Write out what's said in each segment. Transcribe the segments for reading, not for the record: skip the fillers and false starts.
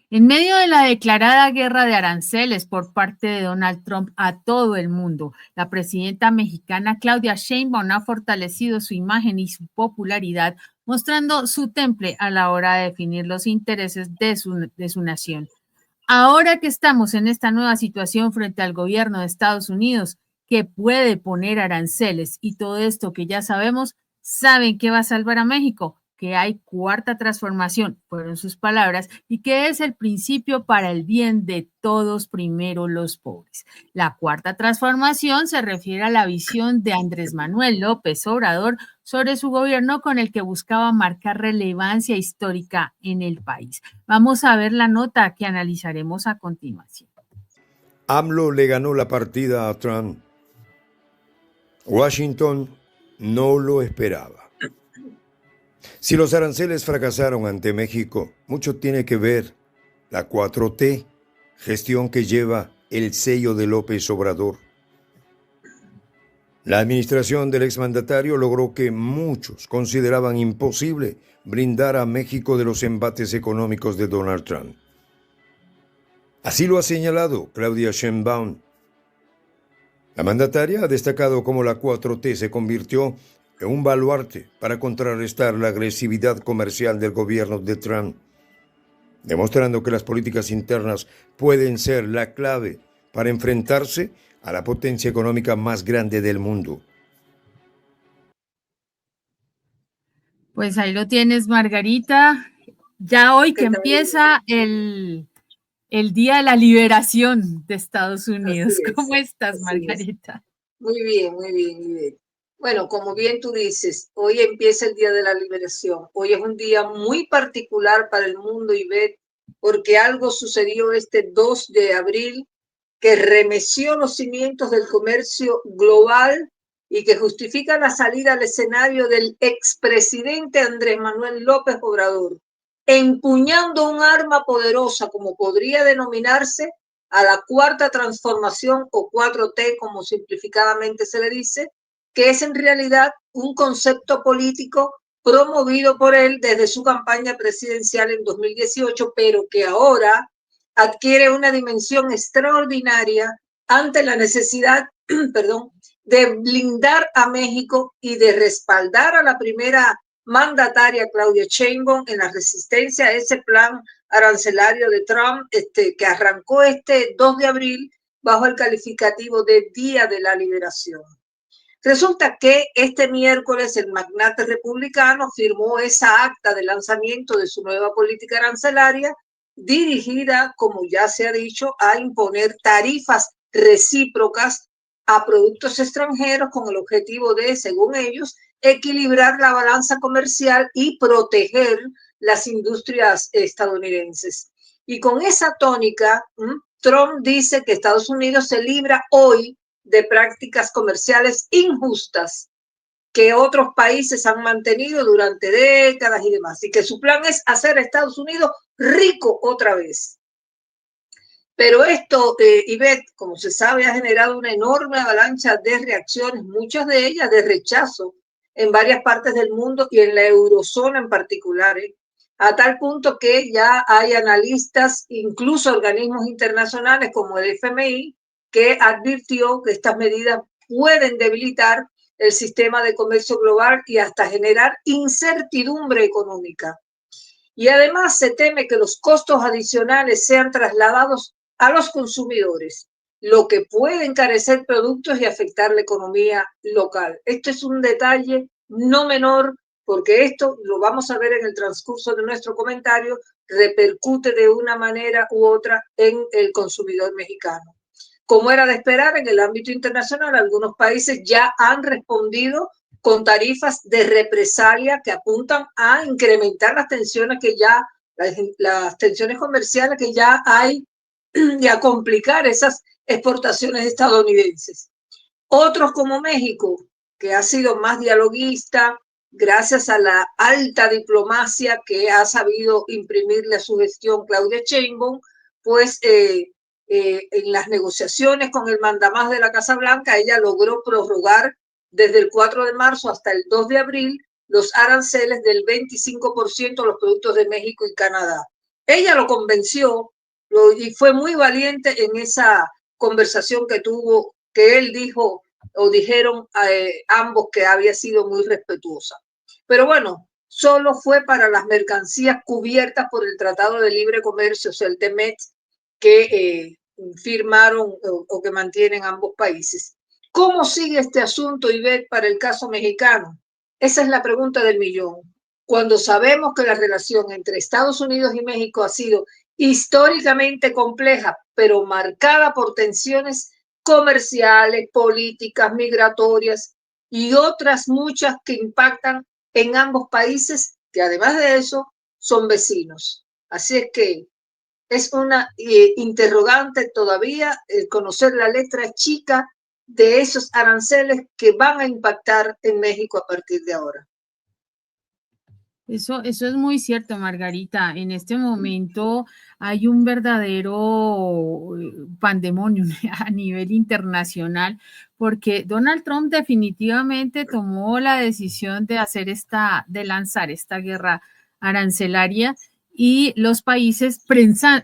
En medio de la declarada guerra de aranceles por parte de Donald Trump a todo el mundo, la presidenta mexicana Claudia Sheinbaum ha fortalecido su imagen y su popularidad, mostrando su temple a la hora de definir los intereses de su nación. Ahora que estamos en esta nueva situación frente al gobierno de Estados Unidos, que puede poner aranceles y todo esto que ya sabemos, ¿saben qué va a salvar a México? Que hay cuarta transformación, fueron sus palabras, y que es el principio para el bien de todos, primero los pobres. La cuarta transformación se refiere a la visión de Andrés Manuel López Obrador sobre su gobierno con el que buscaba marcar relevancia histórica en el país. Vamos a ver la nota que analizaremos a continuación. AMLO le ganó la partida a Trump. Washington no lo esperaba. Si los aranceles fracasaron ante México, mucho tiene que ver la 4T, gestión que lleva el sello de López Obrador. La administración del exmandatario logró que muchos consideraban imposible brindar a México de los embates económicos de Donald Trump. Así lo ha señalado Claudia Sheinbaum. La mandataria ha destacado cómo la 4T se convirtió en un baluarte para contrarrestar la agresividad comercial del gobierno de Trump, demostrando que las políticas internas pueden ser la clave para enfrentarse a la potencia económica más grande del mundo. Pues ahí lo tienes, Margarita. Ya hoy que empieza el Día de la Liberación de Estados Unidos. ¿Cómo estás, Margarita? Muy bien, muy bien, muy bien. Bueno, como bien tú dices, hoy empieza el Día de la Liberación. Hoy es un día muy particular para el mundo, Ivette, porque algo sucedió este 2 de abril que remeció los cimientos del comercio global y que justifica la salida al escenario del expresidente Andrés Manuel López Obrador, empuñando un arma poderosa, como podría denominarse, a la cuarta transformación o 4T, como simplificadamente se le dice, que es en realidad un concepto político promovido por él desde su campaña presidencial en 2018, pero que ahora adquiere una dimensión extraordinaria ante la necesidad, perdón, de blindar a México y de respaldar a la primera mandataria Claudia Sheinbaum en la resistencia a ese plan arancelario de Trump que arrancó este 2 de abril bajo el calificativo de Día de la Liberación. Resulta que este miércoles el magnate republicano firmó esa acta de lanzamiento de su nueva política arancelaria dirigida, como ya se ha dicho, a imponer tarifas recíprocas a productos extranjeros con el objetivo de, según ellos, equilibrar la balanza comercial y proteger las industrias estadounidenses. Y con esa tónica, Trump dice que Estados Unidos se libra hoy de prácticas comerciales injustas que otros países han mantenido durante décadas y demás, y que su plan es hacer a Estados Unidos rico otra vez. Pero esto, Ivette, como se sabe, ha generado una enorme avalancha de reacciones, muchas de ellas de rechazo en varias partes del mundo y en la eurozona en particular, a tal punto que ya hay analistas, incluso organismos internacionales como el FMI, que advirtió que estas medidas pueden debilitar el sistema de comercio global y hasta generar incertidumbre económica. Y además se teme que los costos adicionales sean trasladados a los consumidores, lo que puede encarecer productos y afectar la economía local. Esto es un detalle no menor, porque esto lo vamos a ver en el transcurso de nuestro comentario, repercute de una manera u otra en el consumidor mexicano. Como era de esperar, en el ámbito internacional, algunos países ya han respondido con tarifas de represalia que apuntan a incrementar las tensiones las tensiones comerciales que ya hay y a complicar esas exportaciones estadounidenses. Otros como México, que ha sido más dialoguista, gracias a la alta diplomacia que ha sabido imprimirle a su gestión Claudia Sheinbaum, pues en las negociaciones con el mandamás de la Casa Blanca, ella logró prorrogar desde el 4 de marzo hasta el 2 de abril los aranceles del 25% a los productos de México y Canadá. Ella lo convenció y fue muy valiente en esa conversación que tuvo, que él dijo o dijeron ambos que había sido muy respetuosa. Pero bueno, solo fue para las mercancías cubiertas por el Tratado de Libre Comercio, o sea, el TEMEC, que firmaron o que mantienen ambos países. ¿Cómo sigue este asunto, Ivette, para el caso mexicano? Esa es la pregunta del millón. Cuando sabemos que la relación entre Estados Unidos y México ha sido históricamente compleja, pero marcada por tensiones comerciales, políticas, migratorias y otras muchas que impactan en ambos países, que además de eso son vecinos. Así es que es una interrogante todavía conocer la letra chica de esos aranceles que van a impactar en México a partir de ahora. Eso es muy cierto, Margarita. En este momento hay un verdadero pandemonio a nivel internacional, porque Donald Trump definitivamente tomó la decisión de de lanzar esta guerra arancelaria y los países,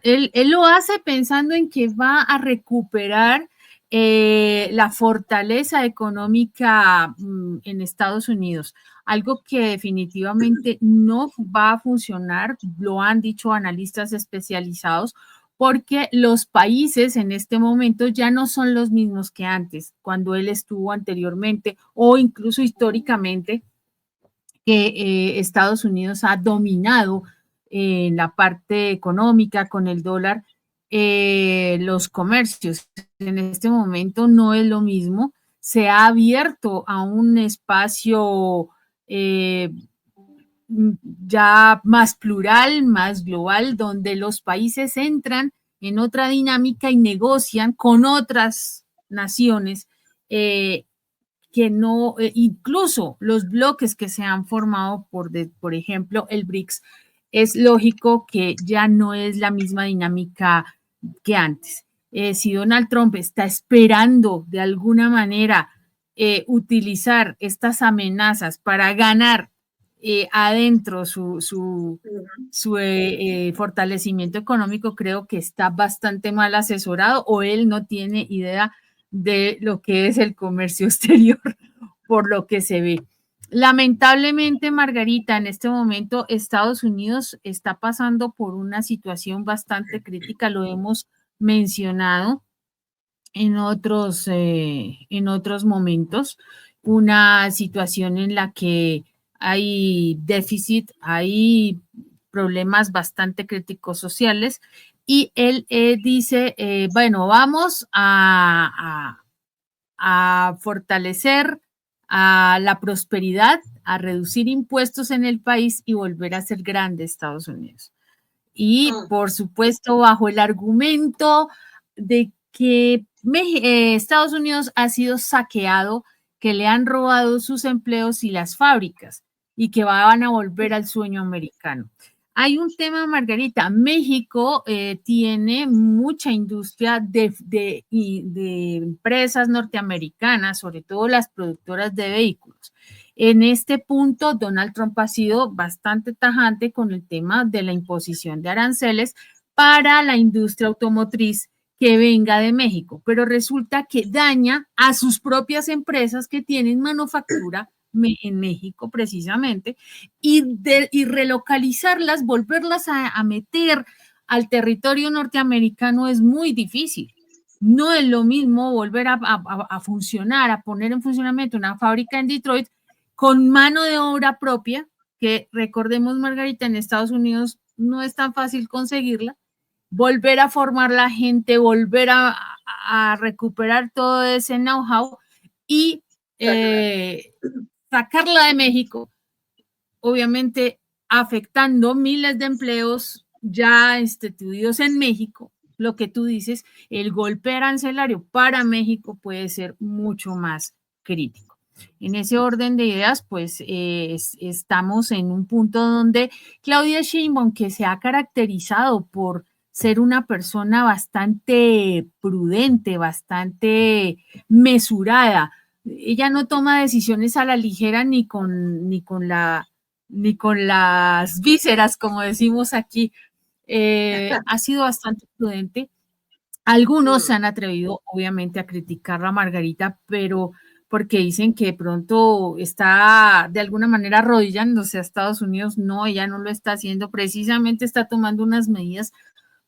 él lo hace pensando en que va a recuperar la fortaleza económica en Estados Unidos, algo que definitivamente no va a funcionar, lo han dicho analistas especializados, porque los países en este momento ya no son los mismos que antes, cuando él estuvo anteriormente o incluso históricamente, que Estados Unidos ha dominado en la parte económica con el dólar, los comercios. En este momento no es lo mismo, se ha abierto a un espacio eh, ya más plural, más global, donde los países entran en otra dinámica y negocian con otras naciones que no, incluso los bloques que se han formado por ejemplo, el BRICS, es lógico que ya no es la misma dinámica que antes. Si Donald Trump está esperando de alguna manera utilizar estas amenazas para ganar adentro su fortalecimiento económico, creo que está bastante mal asesorado o él no tiene idea de lo que es el comercio exterior, por lo que se ve. Lamentablemente, Margarita, en este momento Estados Unidos está pasando por una situación bastante crítica, lo hemos mencionado en otros momentos, una situación en la que hay déficit, hay problemas bastante críticos sociales y él dice, bueno, vamos a fortalecer a la prosperidad, a reducir impuestos en el país y volver a ser grande Estados Unidos. Y por supuesto, bajo el argumento de que Estados Unidos ha sido saqueado, que le han robado sus empleos y las fábricas y que van a volver al sueño americano. Hay un tema, Margarita, México tiene mucha industria de empresas norteamericanas, sobre todo las productoras de vehículos. En este punto, Donald Trump ha sido bastante tajante con el tema de la imposición de aranceles para la industria automotriz que venga de México, pero resulta que daña a sus propias empresas que tienen manufactura en México precisamente y relocalizarlas, volverlas a meter al territorio norteamericano es muy difícil. No es lo mismo volver a funcionar, a poner en funcionamiento una fábrica en Detroit con mano de obra propia, que recordemos, Margarita, en Estados Unidos no es tan fácil conseguirla, volver a formar la gente, volver a recuperar todo ese know-how y sacarla de México, obviamente afectando miles de empleos ya instituidos en México. Lo que tú dices, el golpe arancelario para México puede ser mucho más crítico. En ese orden de ideas, pues estamos en un punto donde Claudia Sheinbaum, que se ha caracterizado por ser una persona bastante prudente, bastante mesurada, ella no toma decisiones a la ligera ni con las vísceras, como decimos aquí. ha sido bastante prudente. Algunos se Mm, han atrevido, obviamente, a criticar a Margarita, pero porque dicen que de pronto está de alguna manera arrodillándose a Estados Unidos. No, ella no lo está haciendo, precisamente está tomando unas medidas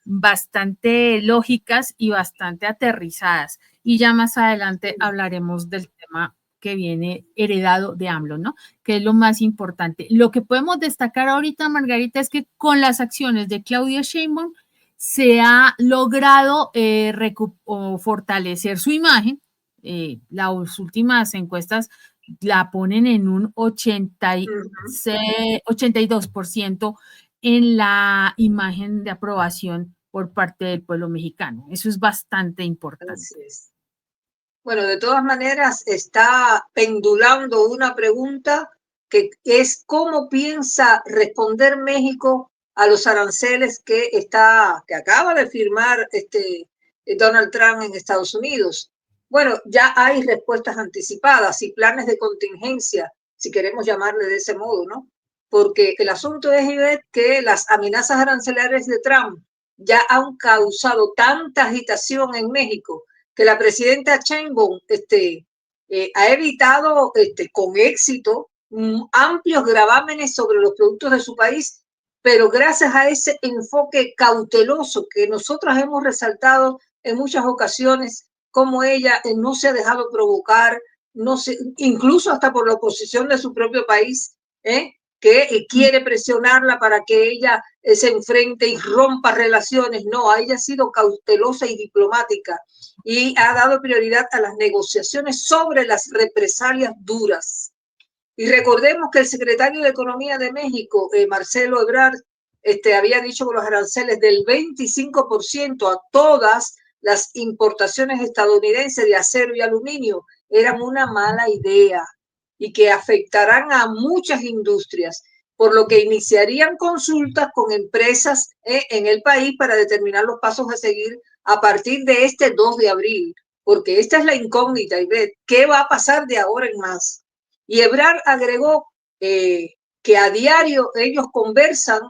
bastante lógicas y bastante aterrizadas. Y ya más adelante hablaremos del tema que viene heredado de AMLO, ¿no? Que es lo más importante. Lo que podemos destacar ahorita, Margarita, es que con las acciones de Claudia Sheinbaum se ha logrado fortalecer su imagen. Las últimas encuestas la ponen en un ujú. 82% en la imagen de aprobación por parte del pueblo mexicano. Eso es bastante Así importante. es. Bueno, de todas maneras, está pendulando una pregunta que es cómo piensa responder México a los aranceles que acaba de firmar Donald Trump en Estados Unidos. Bueno, ya hay respuestas anticipadas y planes de contingencia, si queremos llamarle de ese modo, ¿no? Porque el asunto es, Ivette, que las amenazas arancelarias de Trump ya han causado tanta agitación en México que la presidenta Sheinbaum ha evitado con éxito amplios gravámenes sobre los productos de su país, pero gracias a ese enfoque cauteloso que nosotros hemos resaltado en muchas ocasiones, como ella no se ha dejado provocar, no se, incluso hasta por la oposición de su propio país, que quiere presionarla para que ella se enfrente y rompa relaciones. No, ella ha sido cautelosa y diplomática y ha dado prioridad a las negociaciones sobre las represalias duras. Y recordemos que el secretario de Economía de México, Marcelo Ebrard, había dicho que los aranceles del 25% a todas las importaciones estadounidenses de acero y aluminio eran una mala idea y que afectarán a muchas industrias, por lo que iniciarían consultas con empresas en el país para determinar los pasos a seguir a partir de este 2 de abril, porque esta es la incógnita, Ivette, ¿qué va a pasar de ahora en más? Y Ebrard agregó que a diario ellos conversan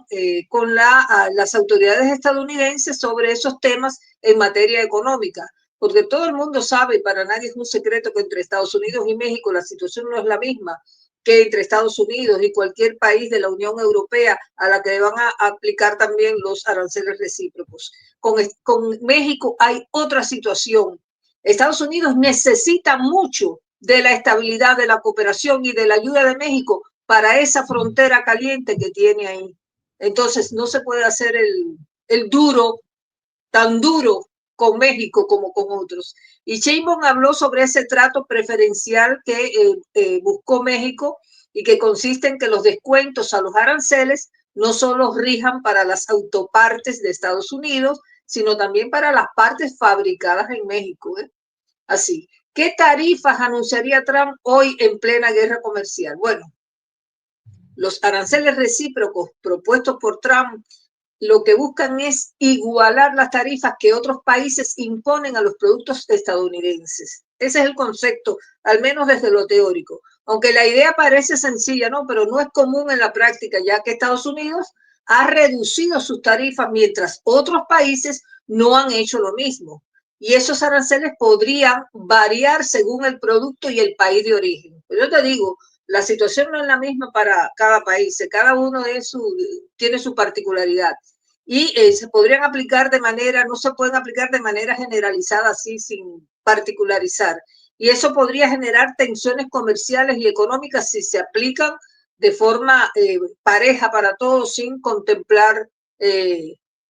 con las autoridades estadounidenses sobre esos temas en materia económica, porque todo el mundo sabe, y para nadie es un secreto, que entre Estados Unidos y México la situación no es la misma que entre Estados Unidos y cualquier país de la Unión Europea a la que van a aplicar también los aranceles recíprocos. Con México hay otra situación. Estados Unidos necesita mucho de la estabilidad, de la cooperación y de la ayuda de México para esa frontera caliente que tiene ahí. Entonces no se puede hacer el duro, tan duro con México como con otros. Y Sheinbaum habló sobre ese trato preferencial que buscó México y que consiste en que los descuentos a los aranceles no solo rijan para las autopartes de Estados Unidos, sino también para las partes fabricadas en México. Así. ¿Qué tarifas anunciaría Trump hoy en plena guerra comercial? Bueno, los aranceles recíprocos propuestos por Trump lo que buscan es igualar las tarifas que otros países imponen a los productos estadounidenses. Ese es el concepto, al menos desde lo teórico. Aunque la idea parece sencilla, ¿no? Pero no es común en la práctica, ya que Estados Unidos ha reducido sus tarifas mientras otros países no han hecho lo mismo. Y esos aranceles podrían variar según el producto y el país de origen. Pero yo te digo, la situación no es la misma para cada país, cada uno tiene su particularidad y se podrían aplicar de manera, no se pueden aplicar de manera generalizada así sin particularizar. Y eso podría generar tensiones comerciales y económicas si se aplican de forma pareja para todos sin contemplar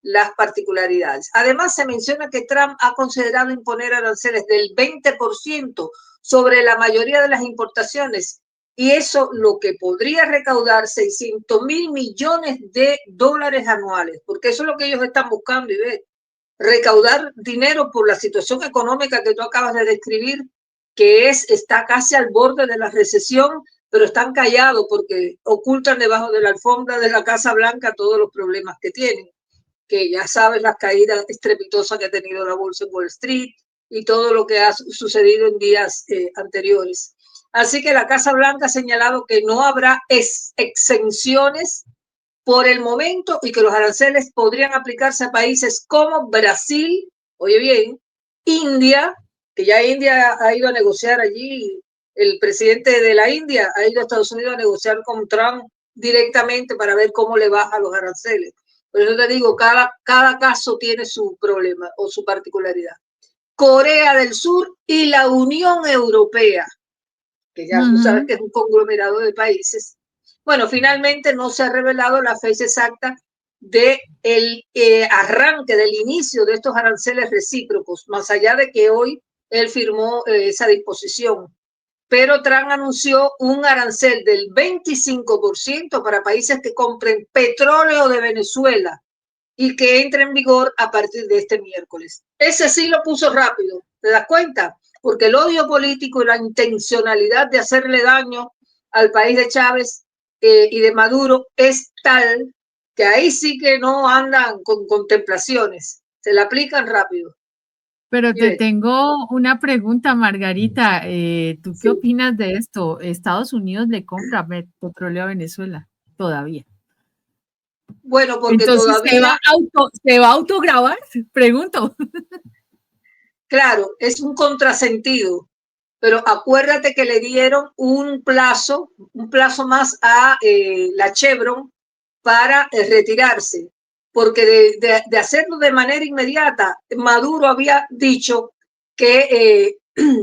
las particularidades. Además, se menciona que Trump ha considerado imponer aranceles del 20% sobre la mayoría de las importaciones y eso lo que podría recaudar 600,000 millones de dólares anuales, porque eso es lo que ellos están buscando y ver, recaudar dinero por la situación económica que tú acabas de describir, que está casi al borde de la recesión, pero están callados porque ocultan debajo de la alfombra de la Casa Blanca todos los problemas que tienen, que ya sabes las caídas estrepitosas que ha tenido la bolsa en Wall Street y todo lo que ha sucedido en días anteriores. Así que la Casa Blanca ha señalado que no habrá exenciones por el momento y que los aranceles podrían aplicarse a países como Brasil, oye bien, India, que ya India ha ido a negociar allí, el presidente de la India ha ido a Estados Unidos a negociar con Trump directamente para ver cómo le baja los aranceles. Por eso te digo, cada caso tiene su problema o su particularidad. Corea del Sur y la Unión Europea, que ya tú sabes que es un conglomerado de países. Bueno, finalmente no se ha revelado la fecha exacta del arranque, del inicio de estos aranceles recíprocos, más allá de que hoy él firmó esa disposición. Pero Trump anunció un arancel del 25% para países que compren petróleo de Venezuela y que entre en vigor a partir de este miércoles. Ese sí lo puso rápido, ¿te das cuenta? Porque el odio político y la intencionalidad de hacerle daño al país de Chávez y de Maduro es tal que ahí sí que no andan con contemplaciones, se la aplican rápido. Pero te tengo una pregunta, Margarita. ¿Tú qué Sí. opinas de esto? ¿Estados Unidos le compra petróleo a Venezuela? Todavía. Bueno, porque Entonces, todavía, ¿se va a autograbar? Pregunto. claro, es un contrasentido, pero acuérdate que le dieron un plazo más a la Chevron para retirarse, porque de hacerlo de manera inmediata, Maduro había dicho que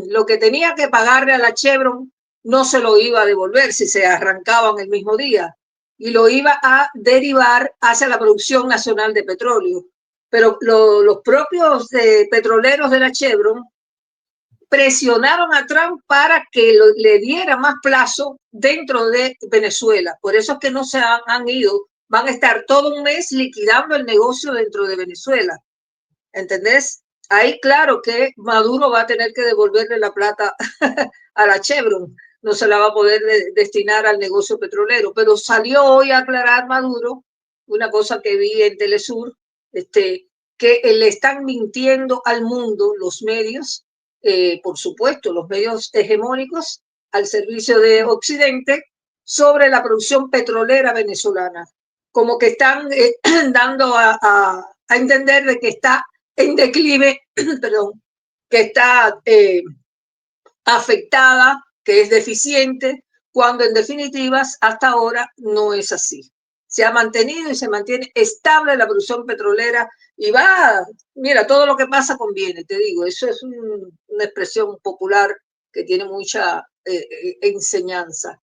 lo que tenía que pagarle a la Chevron no se lo iba a devolver si se arrancaban el mismo día y lo iba a derivar hacia la producción nacional de petróleo. Pero los propios petroleros de la Chevron presionaron a Trump para que le diera más plazo dentro de Venezuela. Por eso es que no se han ido. Van a estar todo un mes liquidando el negocio dentro de Venezuela. ¿Entendés? Ahí claro que Maduro va a tener que devolverle la plata a la Chevron. No se la va a poder destinar al negocio petrolero. Pero salió hoy a aclarar Maduro una cosa que vi en Telesur, que le están mintiendo al mundo los medios, por supuesto, los medios hegemónicos al servicio de Occidente sobre la producción petrolera venezolana. Como que están dando a entender de que está en declive, perdón, que está afectada, que es deficiente, cuando en definitivas hasta ahora no es así. Se ha mantenido y se mantiene estable la producción petrolera y va, mira, todo lo que pasa conviene, te digo, eso es una expresión popular que tiene mucha enseñanza.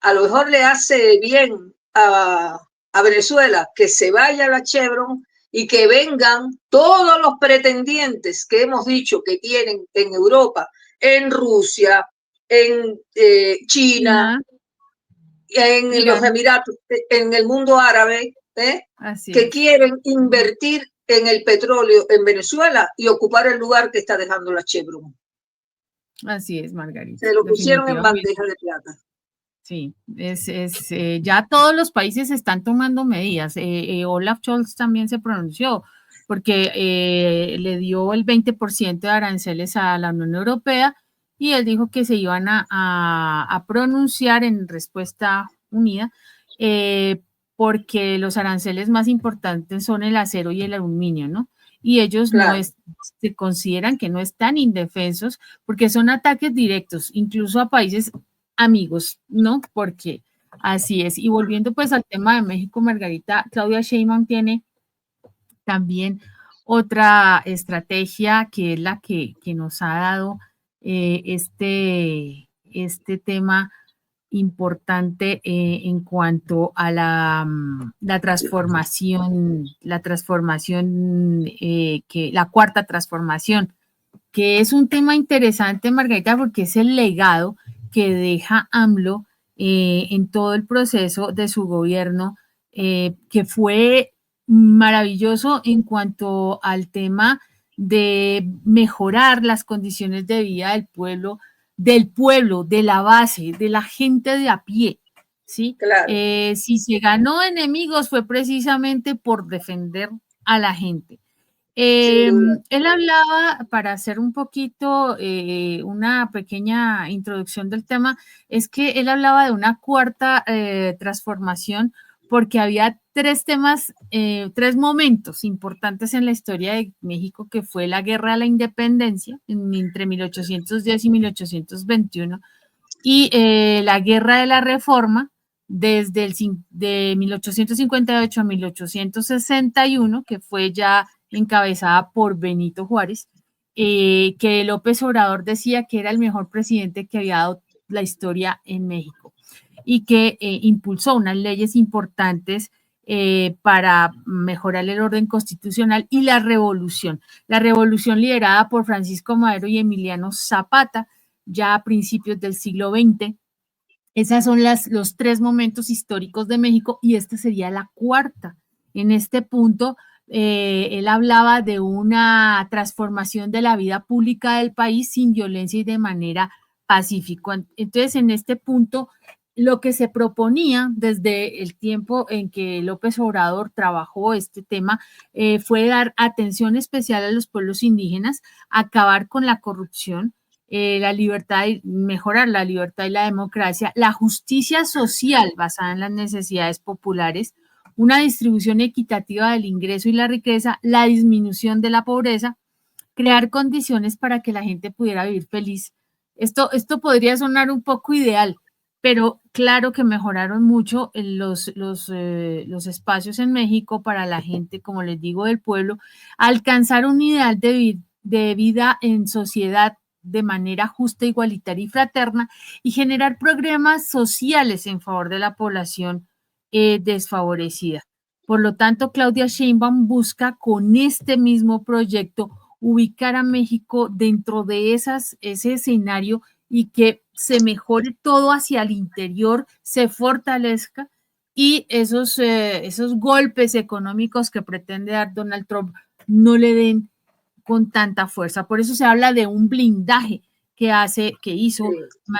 A lo mejor le hace bien a Venezuela que se vaya la Chevron y que vengan todos los pretendientes que hemos dicho que tienen en Europa, en Rusia, en China, en Irán. los Emiratos, en el mundo árabe, que Es. quieren invertir en el petróleo en Venezuela y ocupar el lugar que está dejando la Chevron. Así es, Margarita. Se lo pusieron en Definitivamente. bandeja de plata. Sí, ya todos los países están tomando medidas. Olaf Scholz también se pronunció porque le dio el 20% de aranceles a la Unión Europea y él dijo que se iban a pronunciar en respuesta unida porque los aranceles más importantes son el acero y el aluminio, ¿no? Y ellos Claro. se consideran que no están indefensos porque son ataques directos, incluso a países amigos, ¿no? Porque así es. Y volviendo pues al tema de México, Margarita, Claudia Sheinbaum tiene también otra estrategia que es la que nos ha dado este tema importante en cuanto a la transformación, la cuarta transformación, que es un tema interesante, Margarita, porque es el legado que deja AMLO en todo el proceso de su gobierno, que fue maravilloso en cuanto al tema de mejorar las condiciones de vida del pueblo, de la base, de la gente de a pie. ¿Sí? Claro. Si se ganó enemigos fue precisamente por defender a la gente. Él hablaba, para hacer un poquito, una pequeña introducción del tema, es que él hablaba de una cuarta transformación porque había tres temas, tres momentos importantes en la historia de México, que fue la Guerra de la Independencia entre 1810 y 1821, y la Guerra de la Reforma desde de 1858 a 1861, que fue ya encabezada por Benito Juárez, que López Obrador decía que era el mejor presidente que había dado la historia en México y que impulsó unas leyes importantes para mejorar el orden constitucional y la revolución liderada por Francisco Madero y Emiliano Zapata ya a principios del siglo XX. Esas son los tres momentos históricos de México y esta sería la cuarta. En este punto, él hablaba de una transformación de la vida pública del país sin violencia y de manera pacífica. Entonces, en este punto, lo que se proponía desde el tiempo en que López Obrador trabajó este tema fue dar atención especial a los pueblos indígenas, acabar con la corrupción, la libertad, mejorar la libertad y la democracia, la justicia social basada en las necesidades populares, una distribución equitativa del ingreso y la riqueza, la disminución de la pobreza, crear condiciones para que la gente pudiera vivir feliz. Esto podría sonar un poco ideal, pero claro que mejoraron mucho los espacios en México para la gente, como les digo, del pueblo, alcanzar un ideal de vida en sociedad de manera justa, igualitaria y fraterna y generar programas sociales en favor de la población desfavorecida. Por lo tanto, Claudia Sheinbaum busca con este mismo proyecto ubicar a México dentro de ese escenario y que se mejore todo hacia el interior, se fortalezca y esos golpes económicos que pretende dar Donald Trump no le den con tanta fuerza. Por eso se habla de un blindaje que hizo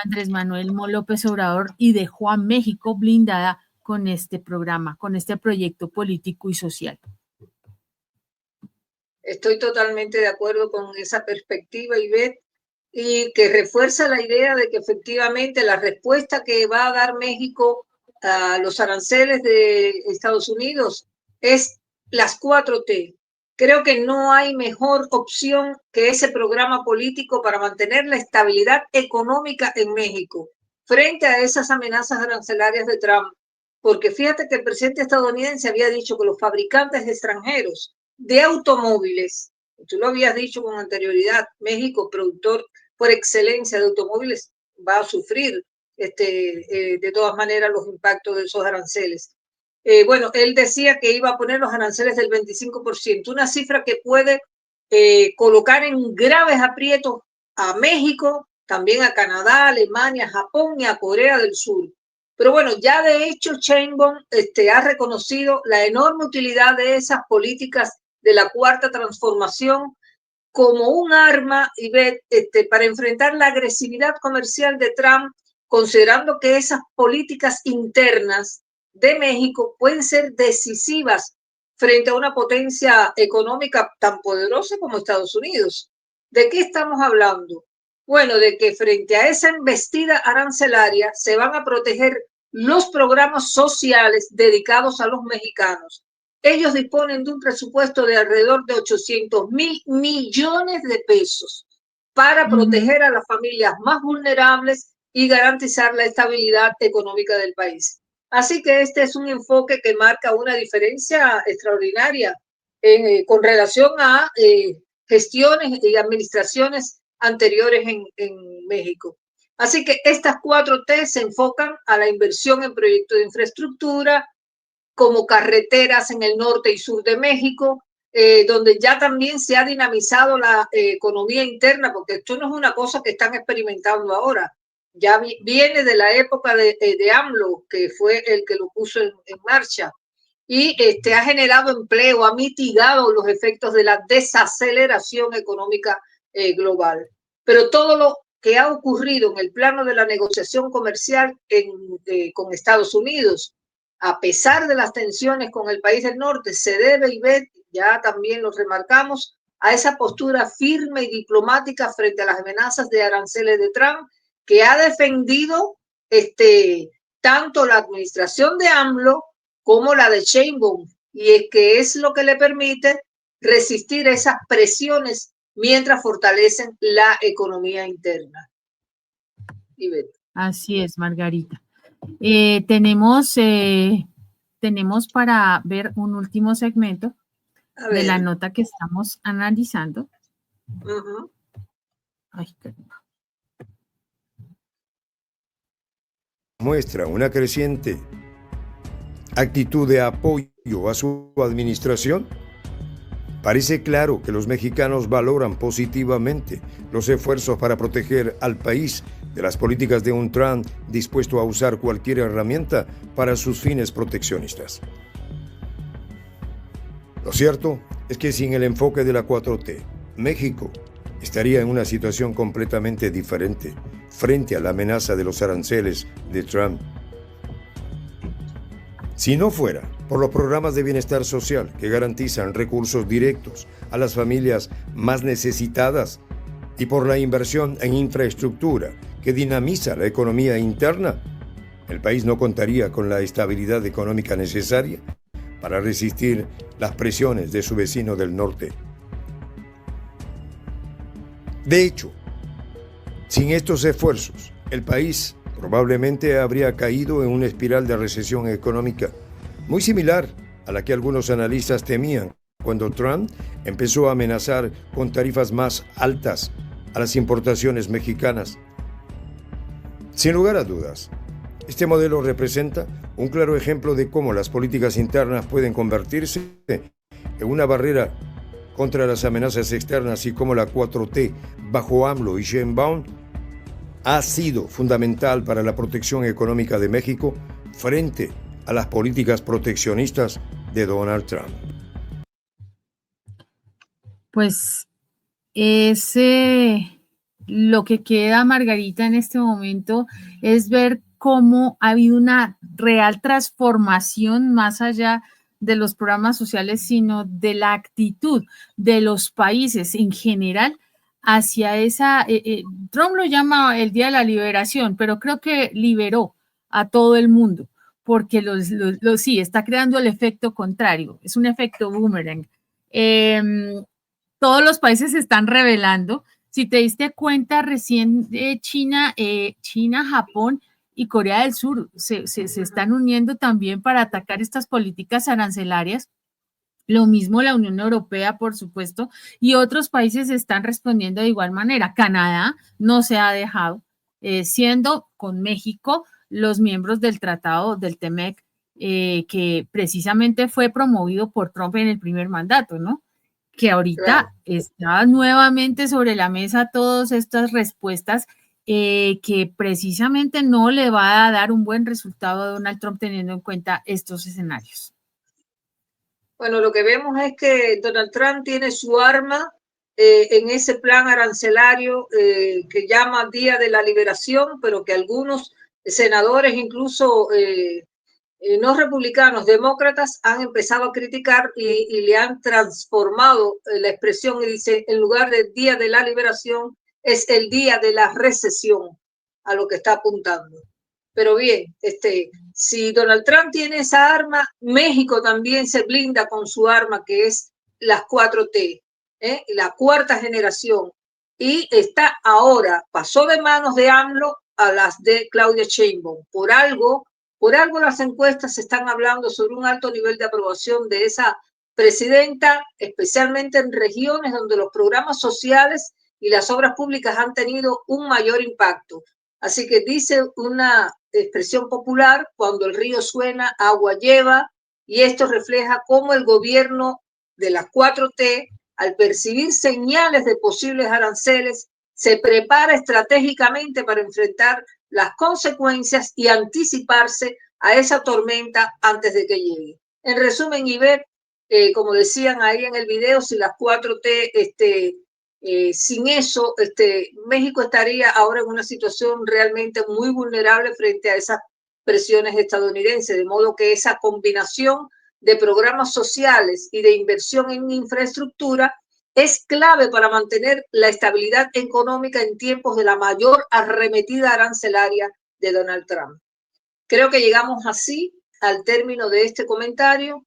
Andrés Manuel López Obrador y dejó a México blindada con este programa, con este proyecto político y social. Estoy totalmente de acuerdo con esa perspectiva, Ivette, y que refuerza la idea de que efectivamente la respuesta que va a dar México a los aranceles de Estados Unidos es las 4T. Creo que no hay mejor opción que ese programa político para mantener la estabilidad económica en México frente a esas amenazas arancelarias de Trump. Porque fíjate que el presidente estadounidense había dicho que los fabricantes extranjeros de automóviles, tú lo habías dicho con anterioridad, México, productor por excelencia de automóviles, va a sufrir de todas maneras los impactos de esos aranceles. Bueno, él decía que iba a poner los aranceles del 25%, una cifra que puede colocar en graves aprietos a México, también a Canadá, Alemania, Japón y a Corea del Sur. Pero bueno, ya de hecho Sheinbaum ha reconocido la enorme utilidad de esas políticas de la cuarta transformación como un arma para enfrentar la agresividad comercial de Trump, considerando que esas políticas internas de México pueden ser decisivas frente a una potencia económica tan poderosa como Estados Unidos. ¿De qué estamos hablando? Bueno, de que frente a esa embestida arancelaria se van a proteger los programas sociales dedicados a los mexicanos. Ellos disponen de un presupuesto de alrededor de 800,000 millones de pesos para proteger a las familias más vulnerables y garantizar la estabilidad económica del país. Así que este es un enfoque que marca una diferencia extraordinaria con relación a gestiones y administraciones anteriores en México. Así que estas 4T se enfocan a la inversión en proyectos de infraestructura, como carreteras en el norte y sur de México, donde ya también se ha dinamizado la economía interna, porque esto no es una cosa que están experimentando ahora, ya viene de la época de AMLO, que fue el que lo puso en marcha, y ha generado empleo, ha mitigado los efectos de la desaceleración económica global. Pero todo lo que ha ocurrido en el plano de la negociación comercial con Estados Unidos, a pesar de las tensiones con el país del norte, se debe, y ya también lo remarcamos, a esa postura firme y diplomática frente a las amenazas de aranceles de Trump, que ha defendido tanto la administración de AMLO como la de Sheinbaum, y es que es lo que le permite resistir esas presiones mientras fortalecen la economía interna. Así es, Margarita. Tenemos para ver un último segmento de la nota que estamos analizando. Ay, caramba. Muestra una creciente actitud de apoyo a su administración. Parece claro que los mexicanos valoran positivamente los esfuerzos para proteger al país de las políticas de un Trump dispuesto a usar cualquier herramienta para sus fines proteccionistas. Lo cierto es que sin el enfoque de la 4T, México estaría en una situación completamente diferente frente a la amenaza de los aranceles de Trump. Si no fuera por los programas de bienestar social que garantizan recursos directos a las familias más necesitadas y por la inversión en infraestructura que dinamiza la economía interna, el país no contaría con la estabilidad económica necesaria para resistir las presiones de su vecino del norte. De hecho, sin estos esfuerzos, el país probablemente habría caído en una espiral de recesión económica muy similar a la que algunos analistas temían cuando Trump empezó a amenazar con tarifas más altas a las importaciones mexicanas. Sin lugar a dudas, este modelo representa un claro ejemplo de cómo las políticas internas pueden convertirse en una barrera contra las amenazas externas y cómo la 4T bajo AMLO y Sheinbaum ha sido fundamental para la protección económica de México frente a las políticas proteccionistas de Donald Trump. Pues lo que queda, Margarita, en este momento es ver cómo ha habido una real transformación más allá de los programas sociales, sino de la actitud de los países en general hacia esa, Trump lo llama el Día de la Liberación, pero creo que liberó a todo el mundo, porque sí, está creando el efecto contrario, es un efecto boomerang. Todos los países se están rebelando. Si te diste cuenta, recién China, Japón y Corea del Sur se están uniendo también para atacar estas políticas arancelarias. Lo mismo la Unión Europea, por supuesto, y otros países están respondiendo de igual manera. Canadá no se ha dejado, siendo con México los miembros del tratado del TEMEC, que precisamente fue promovido por Trump en el primer mandato, ¿no? Que ahorita está nuevamente sobre la mesa todas estas respuestas que precisamente no le va a dar un buen resultado a Donald Trump teniendo en cuenta estos escenarios. Bueno, lo que vemos es que Donald Trump tiene su arma en ese plan arancelario que llama Día de la Liberación, pero que algunos senadores, incluso no republicanos, demócratas, han empezado a criticar y le han transformado la expresión y dice, en lugar del Día de la Liberación, es el Día de la Recesión, a lo que está apuntando. Pero bien, si Donald Trump tiene esa arma, México también se blinda con su arma, que es las 4T, la cuarta generación, y está ahora, pasó de manos de AMLO a las de Claudia Sheinbaum. Por algo las encuestas están hablando sobre un alto nivel de aprobación de esa presidenta, especialmente en regiones donde los programas sociales y las obras públicas han tenido un mayor impacto. Así que dice una expresión popular, cuando el río suena, agua lleva, y esto refleja cómo el gobierno de las 4T, al percibir señales de posibles aranceles, se prepara estratégicamente para enfrentar las consecuencias y anticiparse a esa tormenta antes de que llegue. En resumen, Ivette, como decían ahí en el video, si las 4T sin eso, México estaría ahora en una situación realmente muy vulnerable frente a esas presiones estadounidenses, de modo que esa combinación de programas sociales y de inversión en infraestructura es clave para mantener la estabilidad económica en tiempos de la mayor arremetida arancelaria de Donald Trump. Creo que llegamos así al término de este comentario,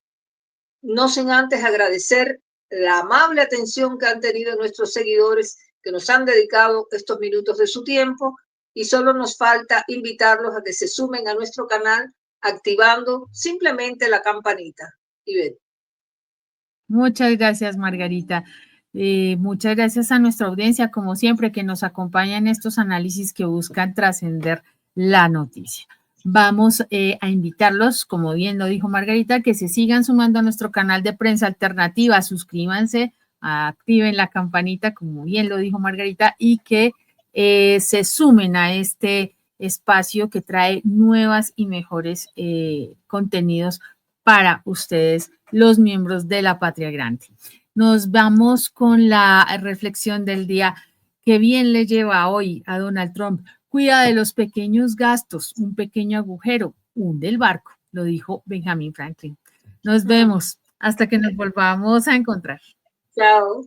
no sin antes agradecer la amable atención que han tenido nuestros seguidores, que nos han dedicado estos minutos de su tiempo, y solo nos falta invitarlos a que se sumen a nuestro canal activando simplemente la campanita. Ivette. Muchas gracias, Margarita. Muchas gracias a nuestra audiencia, como siempre, que nos acompaña en estos análisis que buscan trascender la noticia. Vamos a invitarlos, como bien lo dijo Margarita, que se sigan sumando a nuestro canal de Prensa Alternativa, suscríbanse, activen la campanita, como bien lo dijo Margarita, y que se sumen a este espacio que trae nuevas y mejores contenidos para ustedes, los miembros de la Patria Grande. Nos vamos con la reflexión del día. Qué bien le lleva hoy a Donald Trump. Cuida de los pequeños gastos, un pequeño agujero, hunde el barco, lo dijo Benjamin Franklin. Nos vemos hasta que nos volvamos a encontrar. Chao.